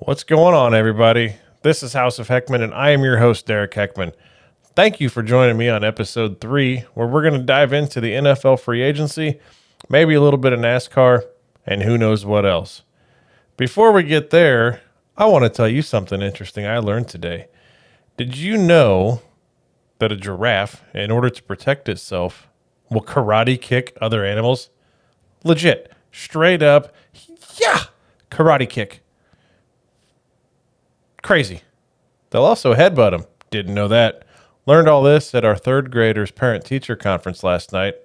What's going on, everybody? This is House of Heckman, and I am your host, Derek Heckman. Thank you for joining me on episode 3, where we're going to dive into the NFL free agency, maybe a little bit of NASCAR, and who knows what else. Before we get there, I want to tell you something interesting I learned today. Did you know that a giraffe, in order to protect itself, will karate kick other animals? Legit. Straight up. Yeah. Karate kick. Crazy. They'll also headbutt them. Didn't know that. Learned all this at our third graders parent-teacher conference last night.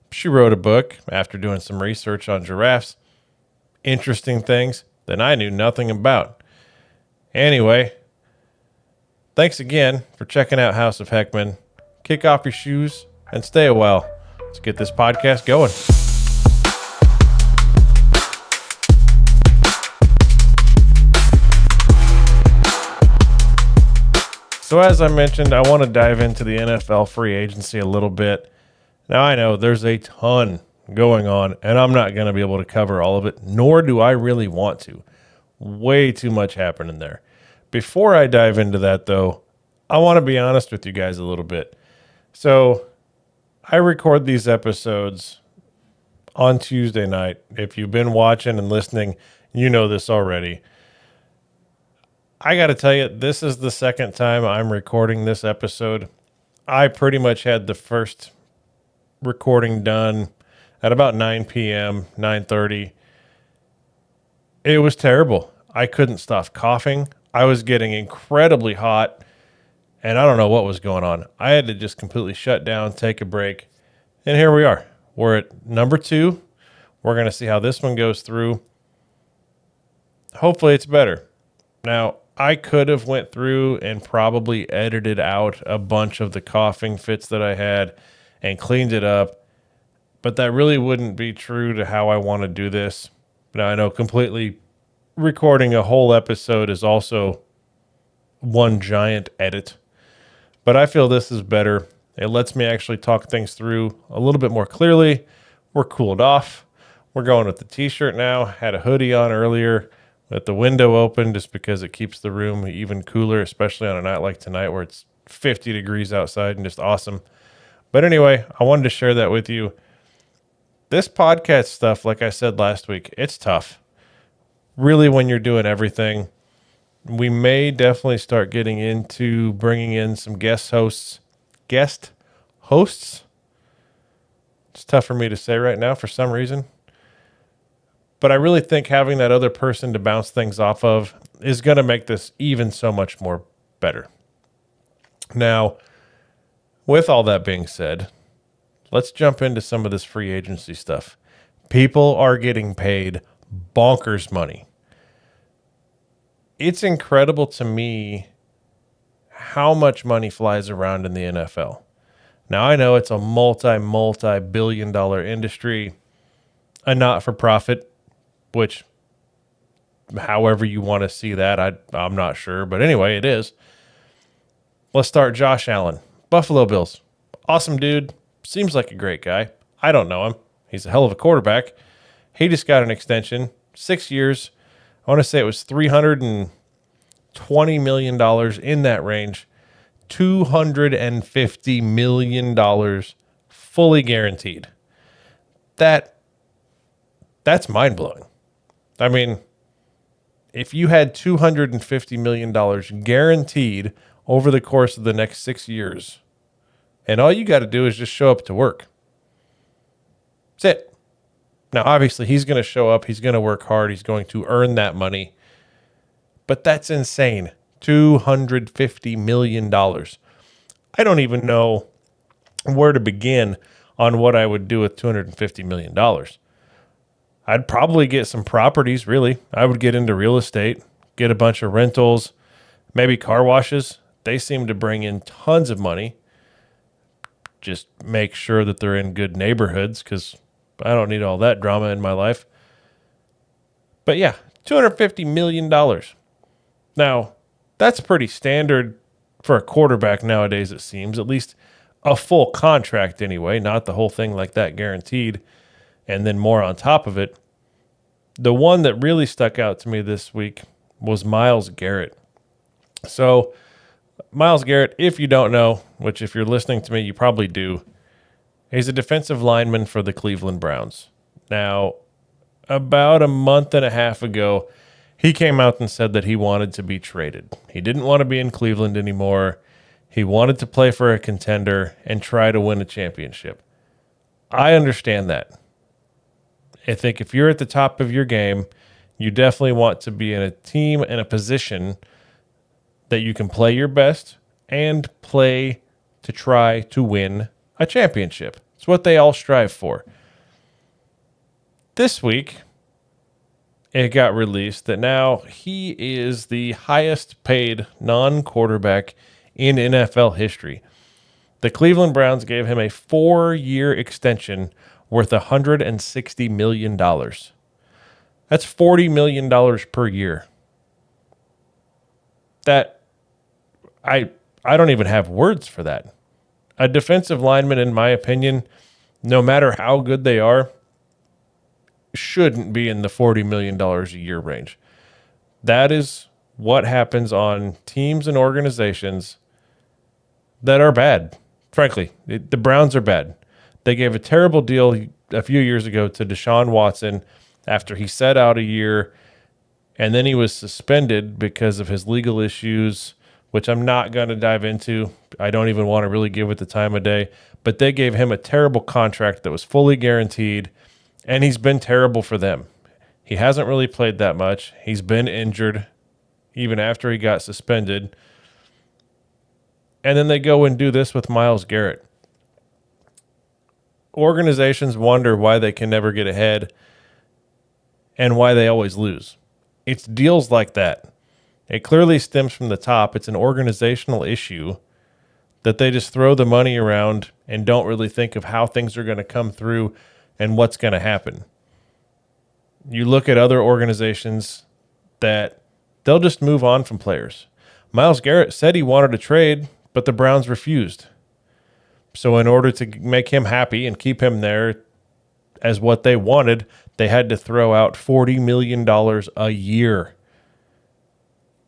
She wrote a book after doing some research on giraffes. Interesting things that I knew nothing about. Anyway, thanks again for checking out House of Heckman. Kick off your shoes and stay a while. Let's get this podcast going. So as I mentioned, I want to dive into the NFL free agency a little bit. Now I know there's a ton going on, and I'm not going to be able to cover all of it, nor do I really want to. Way too much happening there. Before I dive into that, though, I want to be honest with you guys a little bit. So I record these episodes on Tuesday night. If you've been watching and listening, you know this already. I got to tell you, this is the second time I'm recording this episode. I pretty much had the first recording done at about 9 p.m., 9:30. It was terrible. I couldn't stop coughing. I was getting incredibly hot, and I don't know what was going on. I had to just completely shut down, take a break, and here we are. We're at number 2. We're going to see how this one goes through. Hopefully it's better. Now, I could have went through and probably edited out a bunch of the coughing fits that I had and cleaned it up, but that really wouldn't be true to how I want to do this. Now, I know completely recording a whole episode is also one giant edit, but I feel this is better. It lets me actually talk things through a little bit more clearly. We're cooled off. We're going with the t-shirt now. Had a hoodie on earlier. With the window open just because it keeps the room even cooler, especially on a night like tonight where it's 50 degrees outside and just awesome. But anyway, I wanted to share that with you. This podcast stuff, like I said last week, it's tough. Really, when you're doing everything, we may definitely start getting into bringing in some guest hosts. It's tough for me to say right now for some reason. But I really think having that other person to bounce things off of is going to make this even so much more better. Now, with all that being said, let's jump into some of this free agency stuff. People are getting paid bonkers money. It's incredible to me how much money flies around in the NFL. Now, I know it's a multi-billion dollar industry, a not-for-profit, which, however you want to see that, I'm not sure. But anyway, it is. Let's start Josh Allen. Buffalo Bills. Awesome dude. Seems like a great guy. I don't know him. He's a hell of a quarterback. He just got an extension. 6 years. I want to say it was $320 million in that range. $250 million fully guaranteed. That's mind-blowing. I mean, if you had $250 million guaranteed over the course of the next 6 years, and all you got to do is just show up to work. That's it. Now, obviously, he's going to show up. He's going to work hard. He's going to earn that money. But that's insane. $250 million. I don't even know where to begin on what I would do with $250 million. I'd probably get some properties, really. I would get into real estate, get a bunch of rentals, maybe car washes. They seem to bring in tons of money. Just make sure that they're in good neighborhoods because I don't need all that drama in my life. But yeah, $250 million. Now, that's pretty standard for a quarterback nowadays, it seems. At least a full contract anyway, not the whole thing like that guaranteed, and then more on top of it. The one that really stuck out to me this week was Myles Garrett. So Myles Garrett, if you don't know, which if you're listening to me, you probably do, he's a defensive lineman for the Cleveland Browns. Now, about a month and a half ago, he came out and said that he wanted to be traded. He didn't want to be in Cleveland anymore. He wanted to play for a contender and try to win a championship. I understand that. I think if you're at the top of your game, you definitely want to be in a team and a position that you can play your best and play to try to win a championship. It's what they all strive for. This week, it got released that now he is the highest paid non-quarterback in NFL history. The Cleveland Browns gave him a 4-year extension worth $160 million. That's $40 million per year. That I don't even have words for that. A defensive lineman, in my opinion, no matter how good they are, shouldn't be in the $40 million a year range. That is what happens on teams and organizations that are bad. Frankly, the Browns are bad. They gave a terrible deal a few years ago to Deshaun Watson after he sat out a year, and then he was suspended because of his legal issues, which I'm not going to dive into. I don't even want to really give it the time of day. But they gave him a terrible contract that was fully guaranteed, and he's been terrible for them. He hasn't really played that much. He's been injured even after he got suspended. And then they go and do this with Myles Garrett. Organizations wonder why they can never get ahead and why they always lose. It's deals like that. It clearly stems from the top. It's an organizational issue that they just throw the money around and don't really think of how things are going to come through and what's going to happen. You look at other organizations that they'll just move on from players. Myles Garrett said he wanted to trade, but the Browns refused. So in order to make him happy and keep him there as what they wanted, they had to throw out $40 million a year.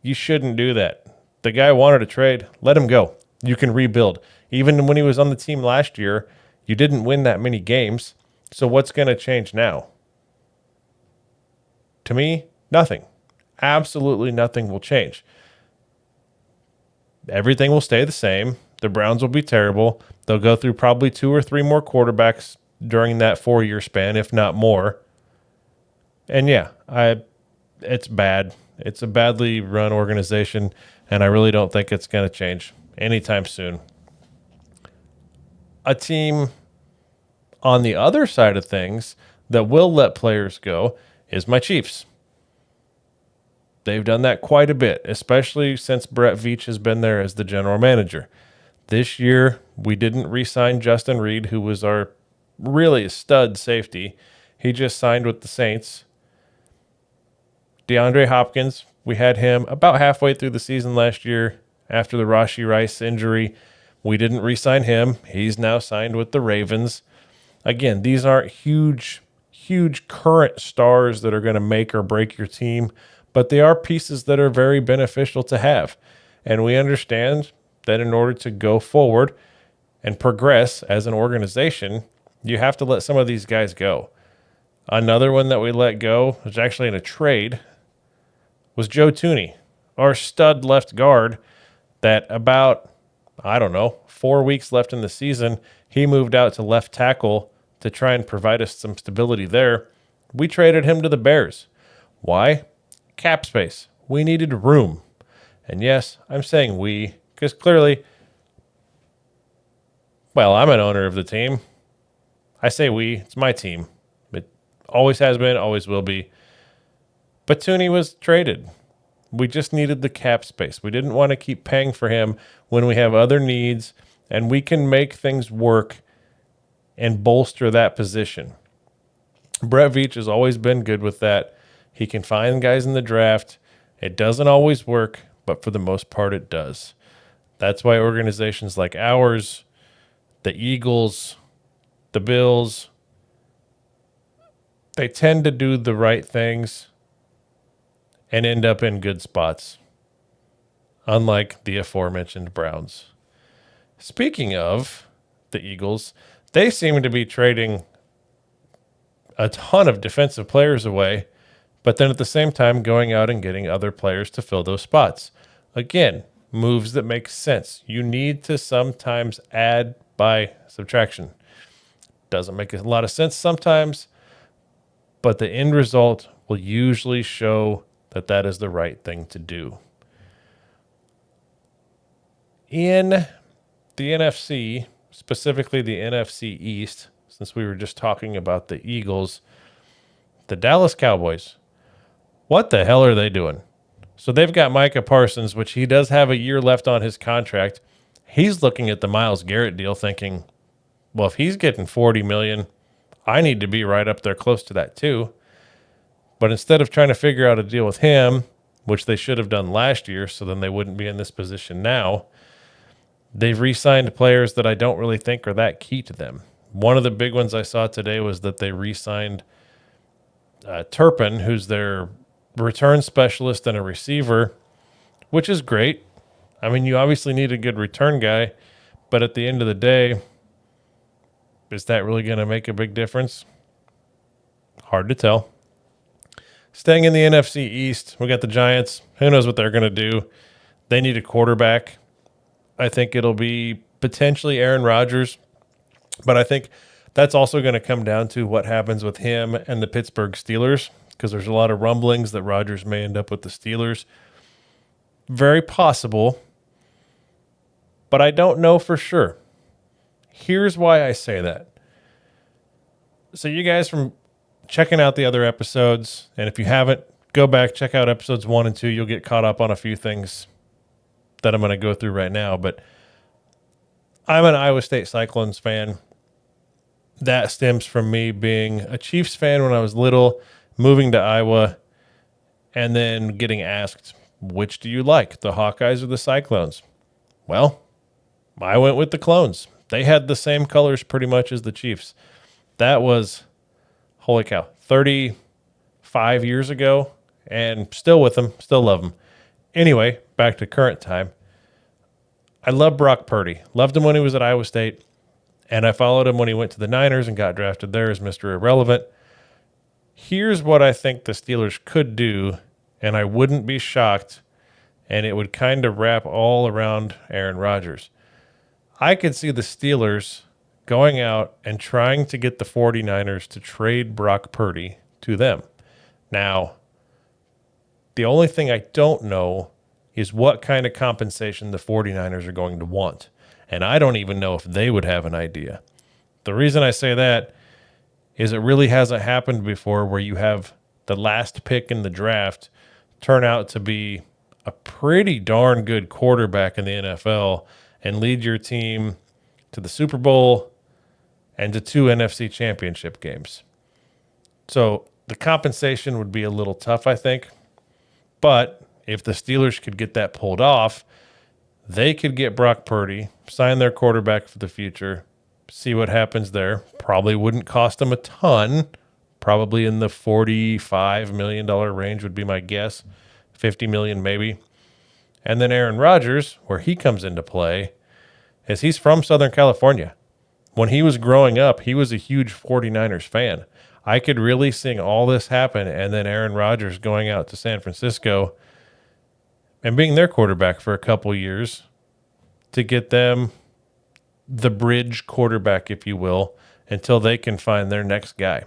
You shouldn't do that. The guy wanted to trade. Let him go. You can rebuild. Even when he was on the team last year, you didn't win that many games. So what's going to change now? To me, nothing. Absolutely nothing will change. Everything will stay the same. The Browns will be terrible. They'll go through probably 2 or 3 more quarterbacks during that 4-year span, if not more. And yeah, it's bad. It's a badly run organization, and I really don't think it's going to change anytime soon. A team on the other side of things that will let players go is my Chiefs. They've done that quite a bit, especially since Brett Veach has been there as the general manager. This year, we didn't re-sign Justin Reed, who was our really stud safety. He just signed with the Saints. DeAndre Hopkins, we had him about halfway through the season last year after the Rashee Rice injury. We didn't re-sign him. He's now signed with the Ravens. Again, these aren't huge current stars that are going to make or break your team, but they are pieces that are very beneficial to have. And we understand that in order to go forward and progress as an organization, you have to let some of these guys go. Another one that we let go, was actually in a trade, was Joe Thuney, our stud left guard that about, 4 weeks left in the season, he moved out to left tackle to try and provide us some stability there. We traded him to the Bears. Why? Cap space. We needed room. And yes, I'm saying we, because clearly, I'm an owner of the team. I say we, it's my team. It always has been, always will be. But Thuney was traded. We just needed the cap space. We didn't want to keep paying for him when we have other needs, and we can make things work and bolster that position. Brett Veach has always been good with that. He can find guys in the draft. It doesn't always work, but for the most part it does. That's why organizations like ours, the Eagles, the Bills, they tend to do the right things and end up in good spots, unlike the aforementioned Browns. Speaking of the Eagles, they seem to be trading a ton of defensive players away, but then at the same time going out and getting other players to fill those spots. Again, moves that make sense. You need to sometimes add by subtraction. Doesn't make a lot of sense sometimes, but the end result will usually show that that is the right thing to do. In the NFC, specifically the NFC East, since we were just talking about the Eagles, the Dallas Cowboys, what the hell are they doing? So they've got Micah Parsons, which he does have a year left on his contract. He's looking at the Myles Garrett deal thinking, well, if he's getting $40 million, I need to be right up there close to that too. But instead of trying to figure out a deal with him, which they should have done last year, so then they wouldn't be in this position now, they've re-signed players that I don't really think are that key to them. One of the big ones I saw today was that they re-signed Turpin, who's their return specialist and a receiver, which is great. I mean, you obviously need a good return guy, but at the end of the day, is that really going to make a big difference? Hard to tell. Staying in the NFC East, we got the Giants. Who knows what they're going to do? They need a quarterback. I think it'll be potentially Aaron Rodgers, but I think that's also going to come down to what happens with him and the Pittsburgh Steelers, because there's a lot of rumblings that Rodgers may end up with the Steelers. Very possible, but I don't know for sure. Here's why I say that. So you guys from checking out the other episodes, and if you haven't, go back, check out episodes 1 and 2. You'll get caught up on a few things that I'm going to go through right now. But I'm an Iowa State Cyclones fan. That stems from me being a Chiefs fan when I was little, moving to Iowa, and then getting asked, which do you like, the Hawkeyes or the Cyclones? Well, I went with the Clones. They had the same colors pretty much as the Chiefs. That was, holy cow, 35 years ago, and still with them, still love them. Anyway, back to current time. I love Brock Purdy. Loved him when he was at Iowa State, and I followed him when he went to the Niners and got drafted there as Mr. Irrelevant. Here's what I think the Steelers could do, and I wouldn't be shocked, and it would kind of wrap all around Aaron Rodgers. I could see the Steelers going out and trying to get the 49ers to trade Brock Purdy to them. Now, the only thing I don't know is what kind of compensation the 49ers are going to want. And I don't even know if they would have an idea. The reason I say that is it really hasn't happened before where you have the last pick in the draft turn out to be a pretty darn good quarterback in the NFL and lead your team to the Super Bowl and to 2 NFC championship games. So the compensation would be a little tough, I think. But if the Steelers could get that pulled off, they could get Brock Purdy, sign their quarterback for the future, see what happens there. Probably wouldn't cost them a ton. Probably in the $45 million range would be my guess. $50 million maybe. And then Aaron Rodgers, where he comes into play, is he's from Southern California. When he was growing up, he was a huge 49ers fan. I could really see all this happen, and then Aaron Rodgers going out to San Francisco and being their quarterback for a couple years to get them the bridge quarterback, if you will, until they can find their next guy.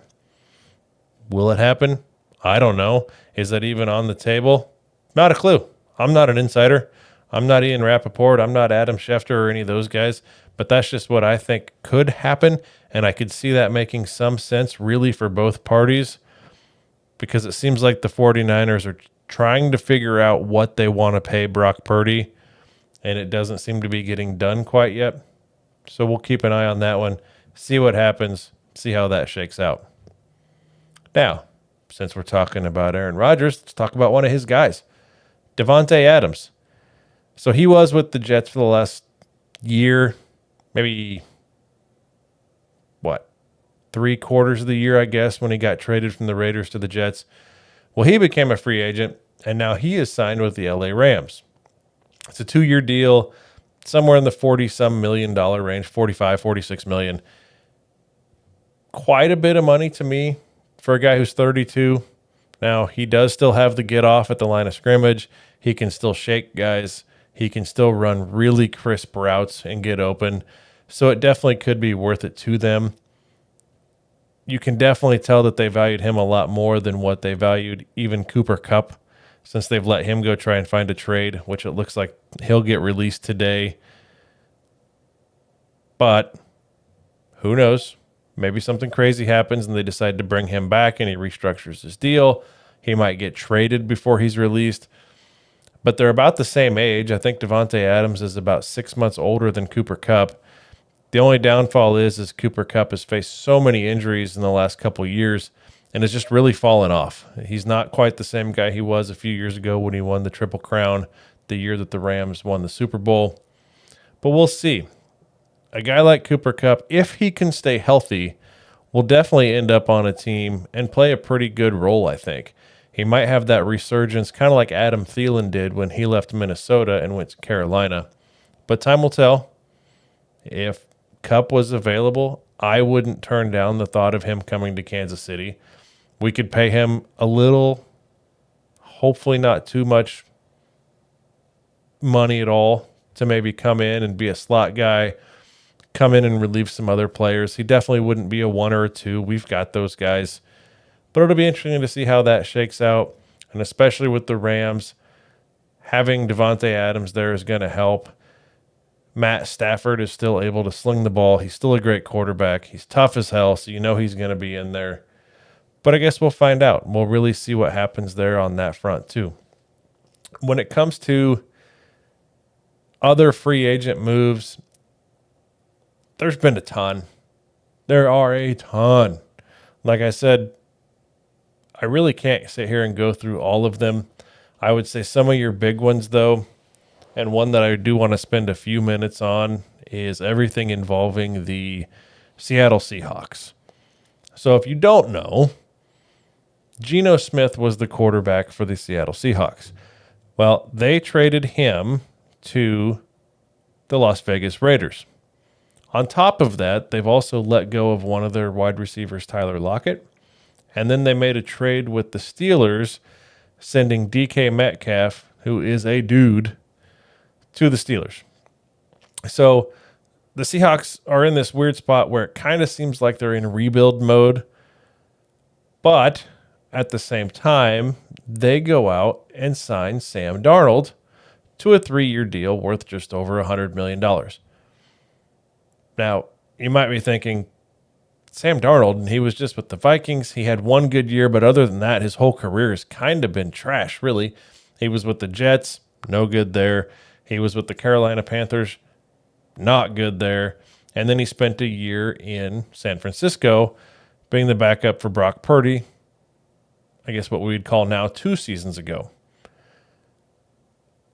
Will it happen? I don't know. Is that even on the table? Not a clue. I'm not an insider. I'm not Ian Rappaport. I'm not Adam Schefter or any of those guys, but that's just what I think could happen, and I could see that making some sense really for both parties because it seems like the 49ers are trying to figure out what they want to pay Brock Purdy, and it doesn't seem to be getting done quite yet. So we'll keep an eye on that one, see what happens, see how that shakes out. Now, since we're talking about Aaron Rodgers, let's talk about one of his guys, Devontae Adams. So he was with the Jets for the last year, maybe, 3/4 of the year, I guess, when he got traded from the Raiders to the Jets. Well, he became a free agent, and now he is signed with the LA Rams. It's a 2-year deal, somewhere in the 40-some million dollar range, 45, 46 million. Quite a bit of money to me for a guy who's 32. Now, he does still have the get off at the line of scrimmage. He can still shake guys. He can still run really crisp routes and get open. So it definitely could be worth it to them. You can definitely tell that they valued him a lot more than what they valued even Cooper Kupp, since they've let him go try and find a trade, which it looks like he'll get released today. But who knows? Maybe something crazy happens and they decide to bring him back and he restructures his deal. He might get traded before he's released. But they're about the same age. I think Davante Adams is about 6 months older than Cooper Kupp. The only downfall is Cooper Kupp has faced so many injuries in the last couple of years and has just really fallen off. He's not quite the same guy he was a few years ago when he won the Triple Crown, the year that the Rams won the Super Bowl. But we'll see. A guy like Cooper Kupp, if he can stay healthy, will definitely end up on a team and play a pretty good role, I think. He might have that resurgence, kind of like Adam Thielen did when he left Minnesota and went to Carolina. But time will tell. If Kupp was available, I wouldn't turn down the thought of him coming to Kansas City. We could pay him a little, hopefully not too much money at all, to maybe come in and be a slot guy, come in and relieve some other players. He definitely wouldn't be a 1 or a 2. We've got those guys. But it'll be interesting to see how that shakes out. And especially with the Rams, having Davante Adams there is going to help. Matt Stafford is still able to sling the ball. He's still a great quarterback. He's tough as hell, so you know he's going to be in there. But I guess we'll find out. We'll really see what happens there on that front too. When it comes to other free agent moves, there's been a ton. There are a ton. Like I said, I really can't sit here and go through all of them. I would say some of your big ones, though, and one that I do want to spend a few minutes on, is everything involving the Seattle Seahawks. So if you don't know, Geno Smith was the quarterback for the Seattle Seahawks. Well, they traded him to the Las Vegas Raiders. On top of that, they've also let go of one of their wide receivers, Tyler Lockett. And then they made a trade with the Steelers, sending DK Metcalf, who is a dude, to the Steelers. So the Seahawks are in this weird spot where it kind of seems like they're in rebuild mode. But at the same time, they go out and sign Sam Darnold to a 3-year deal worth just over $100 million. Now, you might be thinking, Sam Darnold, and he was just with the Vikings. He had one good year, but other than that, his whole career has kind of been trash, really. He was with the Jets, no good there. He was with the Carolina Panthers, not good there. And then he spent a year in San Francisco being the backup for Brock Purdy, I guess what we would call now 2 seasons ago.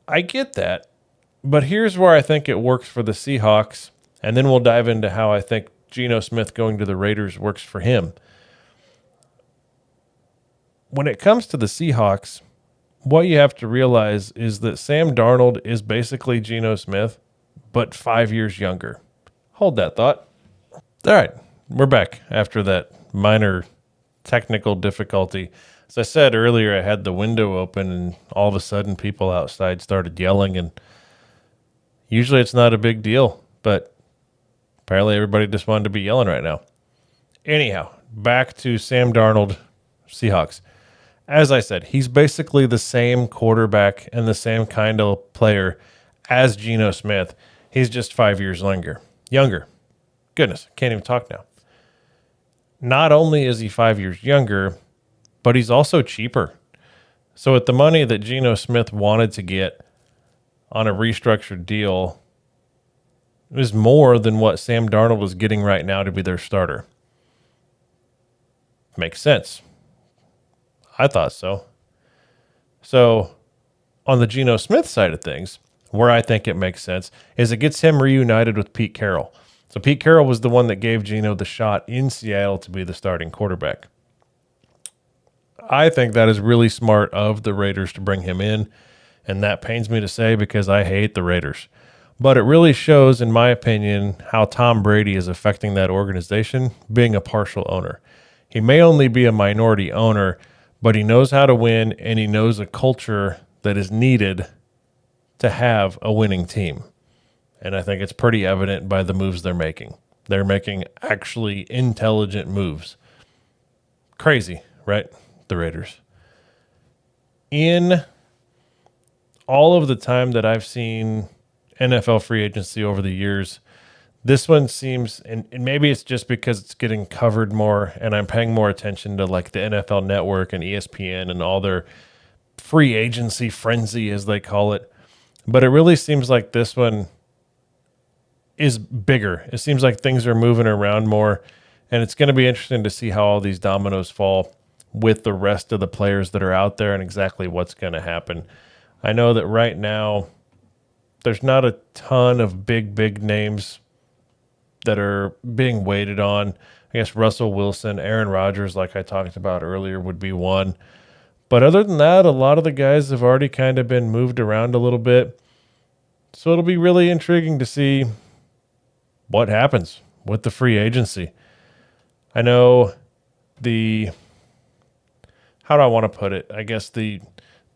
I get that, but here's where I think it works for the Seahawks, and then we'll dive into how I think Geno Smith going to the Raiders works for him. When it comes to the Seahawks, what you have to realize is that Sam Darnold is basically Geno Smith, but 5 years younger. Hold that thought. All right, we're back after that minor technical difficulty. As I said earlier, I had the window open and all of a sudden people outside started yelling, and usually it's not a big deal, but apparently everybody just wanted to be yelling right now. Anyhow, back to Sam Darnold, Seahawks. As I said, he's basically the same quarterback and the same kind of player as Geno Smith. He's just 5 years younger. Goodness, can't even talk now. Not only is he 5 years younger, but he's also cheaper. So with the money that Geno Smith wanted to get on a restructured deal, it was more than what Sam Darnold was getting right now to be their starter. Makes sense. I thought so. So on the Geno Smith side of things, where I think it makes sense is it gets him reunited with Pete Carroll. So Pete Carroll was the one that gave Geno the shot in Seattle to be the starting quarterback. I think that is really smart of the Raiders to bring him in, and that pains me to say because I hate the Raiders. But it really shows, in my opinion, how Tom Brady is affecting that organization, being a partial owner. He may only be a minority owner, but he knows how to win, and he knows a culture that is needed to have a winning team. And I think it's pretty evident by the moves they're making. They're making actually intelligent moves. Crazy, right? The Raiders. In all of the time that I've seen NFL free agency over the years, this one seems, and maybe it's just because it's getting covered more and I'm paying more attention to like the NFL Network and ESPN and all their free agency frenzy, as they call it. But it really seems like this one is bigger. It seems like things are moving around more, and it's going to be interesting to see how all these dominoes fall with the rest of the players that are out there and exactly what's going to happen. I know that right now there's not a ton of big names that are being waited on. I guess Russell Wilson, Aaron Rodgers, like I talked about earlier, would be one. But other than that, a lot of the guys have already kind of been moved around a little bit. So it'll be really intriguing to see what happens with the free agency. I know how do I want to put it? I guess the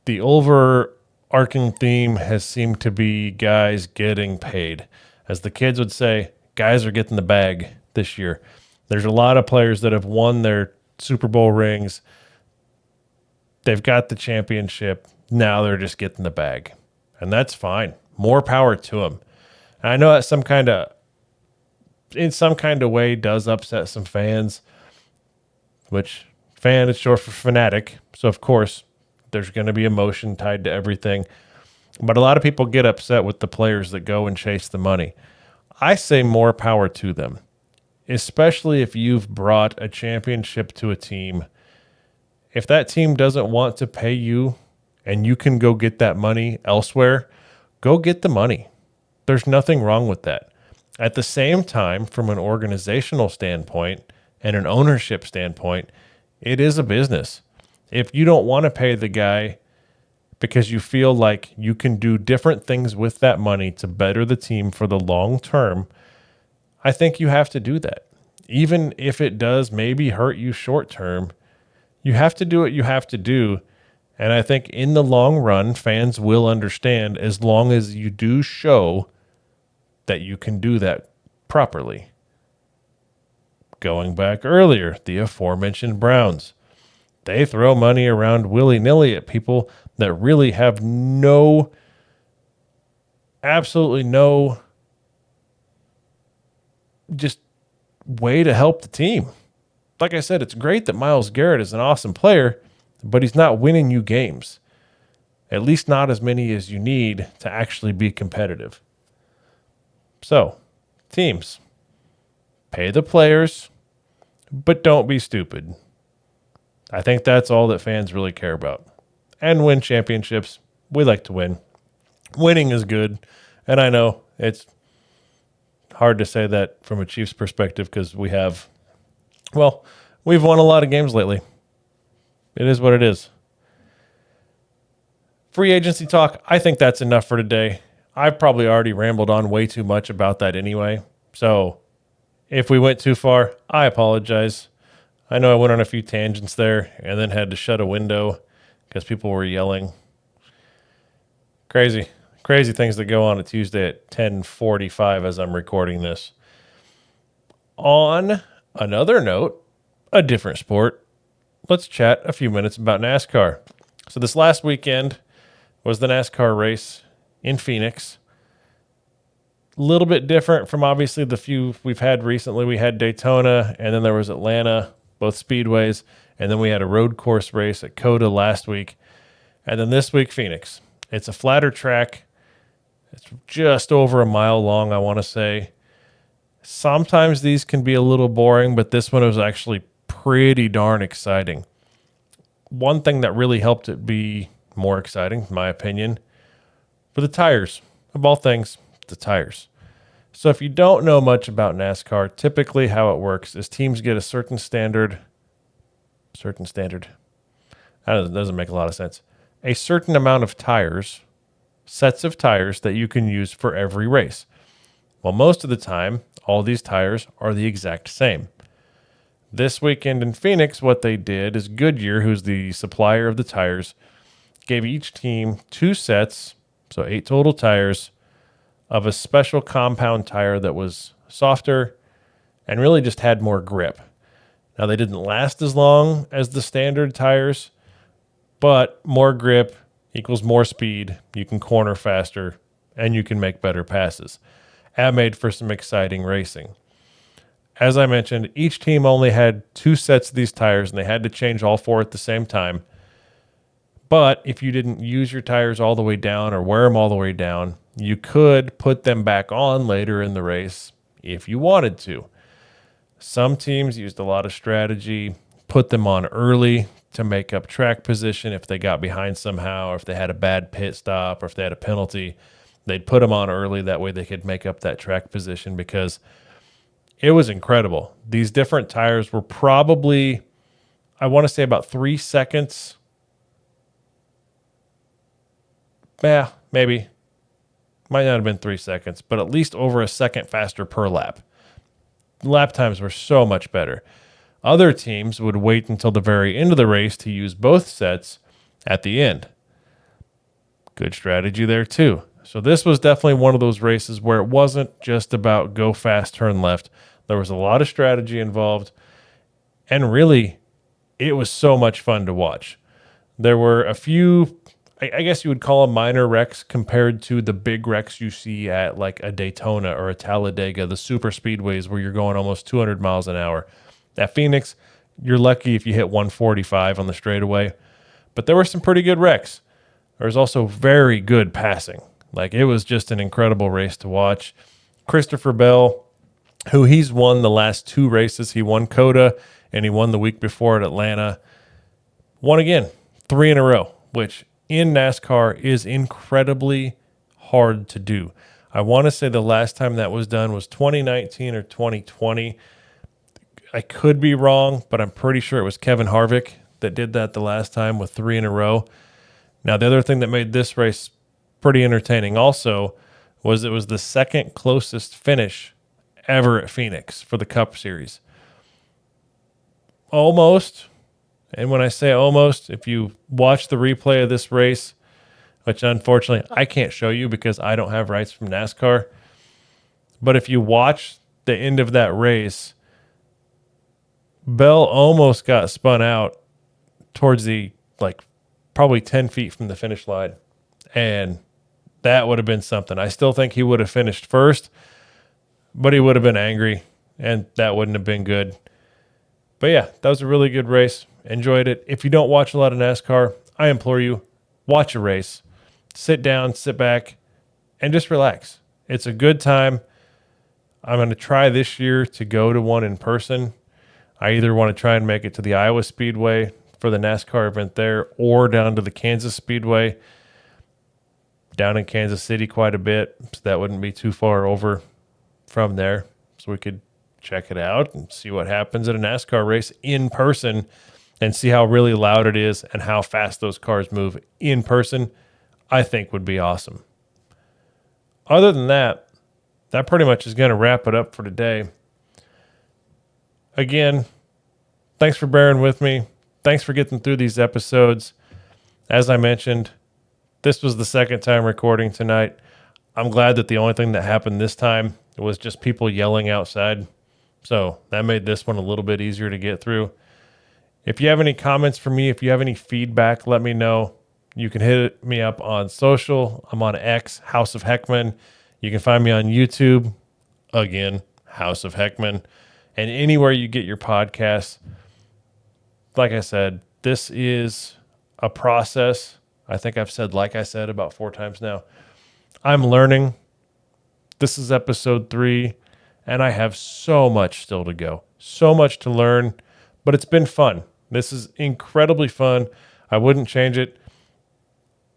overarching theme has seemed to be guys getting paid. As the kids would say, guys are getting the bag this year. There's a lot of players that have won their Super Bowl rings. They've got the championship. Now they're just getting the bag. And that's fine. More power to them. And I know that in some kind of way does upset some fans, which fan is short for fanatic. So, of course, there's going to be emotion tied to everything. But a lot of people get upset with the players that go and chase the money. I say more power to them, especially if you've brought a championship to a team. If that team doesn't want to pay you and you can go get that money elsewhere, go get the money. There's nothing wrong with that. At the same time, from an organizational standpoint and an ownership standpoint, it is a business. If you don't want to pay the guy because you feel like you can do different things with that money to better the team for the long term, I think you have to do that. Even if it does maybe hurt you short term, you have to do what you have to do. And I think in the long run, fans will understand as long as you do show that you can do that properly. Going back earlier, the aforementioned Browns. They throw money around willy-nilly at people that really have absolutely no just way to help the team. Like I said, it's great that Myles Garrett is an awesome player, but he's not winning you games. At least not as many as you need to actually be competitive. So, teams, pay the players, but don't be stupid. I think that's all that fans really care about. And win championships. We like to win. Winning is good. And I know it's hard to say that from a Chiefs perspective because we've won a lot of games lately. It is what it is. Free agency talk, I think that's enough for today. I've probably already rambled on way too much about that anyway. So if we went too far, I apologize. I know I went on a few tangents there and then had to shut a window because people were yelling. Crazy things that go on at Tuesday at 10:45 as I'm recording this. On another note, a different sport, let's chat a few minutes about NASCAR. So this last weekend was the NASCAR race in Phoenix. A little bit different from obviously the few we've had recently. We had Daytona, and then there was Atlanta, both speedways, and then we had a road course race at COTA last week, and then this week Phoenix. It's a flatter track. It's just over a mile long, I want to say. Sometimes these can be a little boring, but this one was actually pretty darn exciting. One thing that really helped it be more exciting, in my opinion, were the tires. Of all things, the tires. So if you don't know much about NASCAR, typically how it works is teams get a certain standard, That doesn't make a lot of sense. A certain amount of tires, sets of tires that you can use for every race. Well, most of the time, all these tires are the exact same. This weekend in Phoenix, what they did is Goodyear, who's the supplier of the tires, gave each team 2 sets, so 8 total tires, of a special compound tire that was softer and really just had more grip. Now, they didn't last as long as the standard tires, but more grip equals more speed. You can corner faster and you can make better passes. That made for some exciting racing. As I mentioned, each team only had 2 sets of these tires and they had to change all 4 at the same time. But if you didn't use your tires all the way down or wear them all the way down, you could put them back on later in the race if you wanted to. Some teams used a lot of strategy, put them on early to make up track position if they got behind somehow, or if they had a bad pit stop, or if they had a penalty. They'd put them on early. That way they could make up that track position because it was incredible. These different tires were probably, I want to say about 3 seconds. Yeah, maybe. Might not have been 3 seconds, but at least over a second faster per lap. Lap times were so much better. Other teams would wait until the very end of the race to use both sets at the end. Good strategy there too. So this was definitely one of those races where it wasn't just about go fast, turn left. There was a lot of strategy involved, and really, it was so much fun to watch. There were a few, I guess you would call them minor wrecks compared to the big wrecks you see at like a Daytona or a Talladega, the super speedways where you're going almost 200 miles an hour. At Phoenix, you're lucky if you hit 145 on the straightaway, but there were some pretty good wrecks. There was also very good passing. Like, it was just an incredible race to watch. Christopher Bell, who he's won the last 2 races. He won COTA and he won the week before at Atlanta. Won again, 3 in a row, which in NASCAR is incredibly hard to do. I want to say the last time that was done was 2019 or 2020. I could be wrong, but I'm pretty sure it was Kevin Harvick that did that the last time with 3 in a row. Now, the other thing that made this race pretty entertaining also was it was the second closest finish ever at Phoenix for the Cup Series. Almost, and when I say almost, if you watch the replay of this race, which unfortunately I can't show you because I don't have rights from NASCAR, but if you watch the end of that race, Bell almost got spun out towards the, like, probably 10 feet from the finish line. And that would have been something. I still think he would have finished first, but he would have been angry, and that wouldn't have been good. But yeah, that was a really good race. Enjoyed it. If you don't watch a lot of NASCAR, I implore you, watch a race. Sit down, sit back, and just relax. It's a good time. I'm going to try this year to go to one in person. I either want to try and make it to the Iowa Speedway for the NASCAR event there, or down to the Kansas Speedway. Down in Kansas City quite a bit, so that wouldn't be too far over from there. So we could check it out and see what happens at a NASCAR race in person and see how really loud it is and how fast those cars move in person, I think would be awesome. Other than that, that pretty much is going to wrap it up for today. Again, thanks for bearing with me. Thanks for getting through these episodes. As I mentioned, this was the second time recording tonight. I'm glad that the only thing that happened this time was just people yelling outside. So that made this one a little bit easier to get through. If you have any comments for me, if you have any feedback, let me know. You can hit me up on social. I'm on X, House of Heckman. You can find me on YouTube. Again, House of Heckman. And anywhere you get your podcasts. Like I said, this is a process. I think I've said, like I said, about 4 times now. I'm learning. This is episode 3, and I have so much still to go. So much to learn, but it's been fun. This is incredibly fun. I wouldn't change it.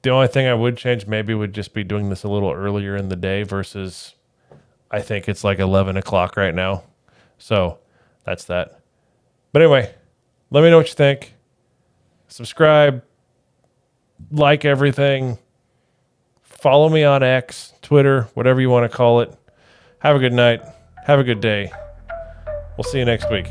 The only thing I would change maybe would just be doing this a little earlier in the day versus, I think it's like 11 o'clock right now. So that's that. But anyway, let me know what you think. Subscribe, like everything. Follow me on X, Twitter, whatever you want to call it. Have a good night. Have a good day. We'll see you next week.